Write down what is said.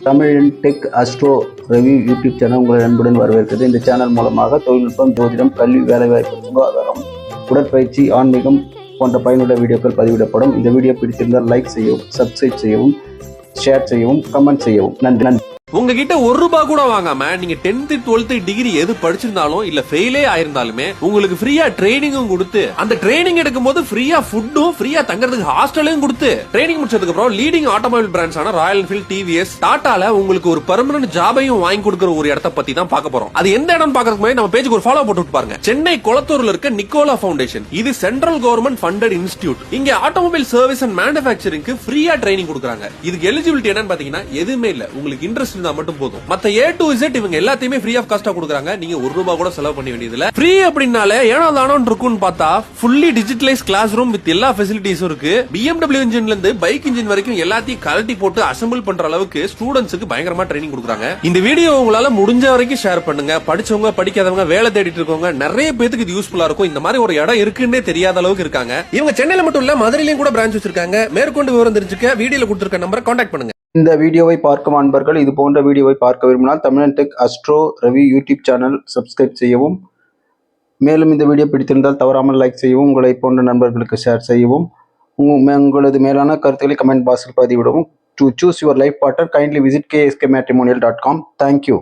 தமிழின் tech astro review YouTube channel உங்களை அன்புடன் வரவேற்கிறது. இந்த சேனல் மூலமாக தொழில்நுட்பம், ஜோதிடம், கல்வி, வேலைவாய்ப்பு, சுகாதாரம், உடற்பயிற்சி, ஆன்மீகம் போன்ற பயனுள்ள வீடியோக்கள் பதிவிடப்படும். இந்த வீடியோ பிடித்திருந்தால் லைக் செய்யவும், சப்ஸ்கிரைப் செய்யவும், ஷேர் செய்யவும், கமெண்ட் செய்யவும். நன்றி. உங்ககிட்ட ₹1 கூட வாங்காம நீங்க 10th 12th டிகிரி எது படிச்சிருந்தாலும் இல்ல ஃபெயிலே ஆயிருந்தாலுமே உங்களுக்கு ஃப்ரீயா ட்ரைனிங்கும் கொடுத்து அந்த ட்ரைனிங் எடுக்கும்போது ஃப்ரீயா ஃபுட்டும் ஃப்ரீயா தங்கறதுக்கு ஹாஸ்டலையும் கொடுத்து ட்ரைனிங் முடிச்சதுக்கு அப்புறம் லீடிங் ஆட்டோமொபைல் பிராண்ட்ஸான ராயல் என்ஃபீல்ட், டிவிஎஸ், டாடால உங்களுக்கு ஒரு பெர்மனன்ட் ஜாபையும் வாங்கி கொடுக்கிற ஒரு இடத்தை பத்தி தான் பார்க்க போறோம். அது எந்த இடம்னு பார்க்கறதுக்கு முன்னாடி நம்ம பேஜுக்கு ஒரு ஃபாலோ போட்டு பாருங்க. சென்னை கொளத்தூர்ல இருக்க நிக்கோலா ஃபவுண்டேஷன். இது சென்ட்ரல் கவர்மெண்ட் ஃபண்டட் இன்ஸ்டிடியூட். இங்க ஆட்டோமொபைல் சர்வீஸ் அண்ட் மேனுஃபேக்சரிங்க்கு ஃப்ரீயா ட்ரைனிங் கொடுக்கறாங்க. இதுக்கு எலிஜிபிலிட்டி என்னன்னு பாத்தீங்கன்னா எதுவுமே இல்ல, உங்களுக்கு இன்ட்ரெஸ்ட் இருந்தா மட்டும் போதும். மத்த A to Z இவங்க எல்லாத்தையுமே ஃப்ரீ ஆஃப் காஸ்டா கொடுக்கறாங்க. நீங்க ₹1 கூட செலவு பண்ண வேண்டியது இல்ல. ஃப்ரீ அப்படினாலே ஏனோ தானோன்னு இருக்குன்னு பார்த்தா fully digitalise classroom with எல்லா ஃபெசிலிட்டிஸும் இருக்கு. BMW இன்ஜின்ல இருந்து பைக் இன்ஜின் வரைக்கும் எல்லாத்தையும் கழட்டி போட்டு அசெம்பிள் பண்ற அளவுக்கு ஸ்டூடண்ட்ஸ்க்கு பயங்கரமா ட்ரைனிங் கொடுக்கறாங்க. இந்த வீடியோ உங்களால முடிஞ்ச வரைக்கும் ஷேர் பண்ணுங்க. படிச்சவங்க, படிக்காதவங்க, வேலை தேடிட்டு இருக்கவங்க நிறைய பேருக்கு இது யூஸ்ஃபுல்லா இருக்கும். இந்த மாதிரி ஒரு இடம் இருக்குன்னே தெரியாத அளவுக்கு இருக்காங்க. இவங்க சென்னையில மட்டும் இல்ல, மதுரையிலும் கூட பிரான்ச் வச்சிருக்காங்க. மேற்கொண்டு விவரம் தெரிஞ்சுக்க வீடியோல கொடுத்திருக்க நம்பரை கான்டாக்ட் பண்ணுங்க. இந்த வீடியோவை பார்க்கும் அன்பர்கள் இது போன்ற வீடியோவை பார்க்க விரும்பினால் தமிழன் tech astro review YouTube channel subscribe செய்யவும், மேலும் இந்த வீடியோ பிடித்திருந்தால் தவறாமல் லைக் செய்யவும், உங்களை போன்ற நண்பர்களுக்கு ஷேர் செய்யவும், உங்களது மேலான கருத்துக்களை கமெண்ட் பாக்ஸில் பதிவிடவும். To choose your life partner, kindly visit kskmatrimonial.com. Thank you.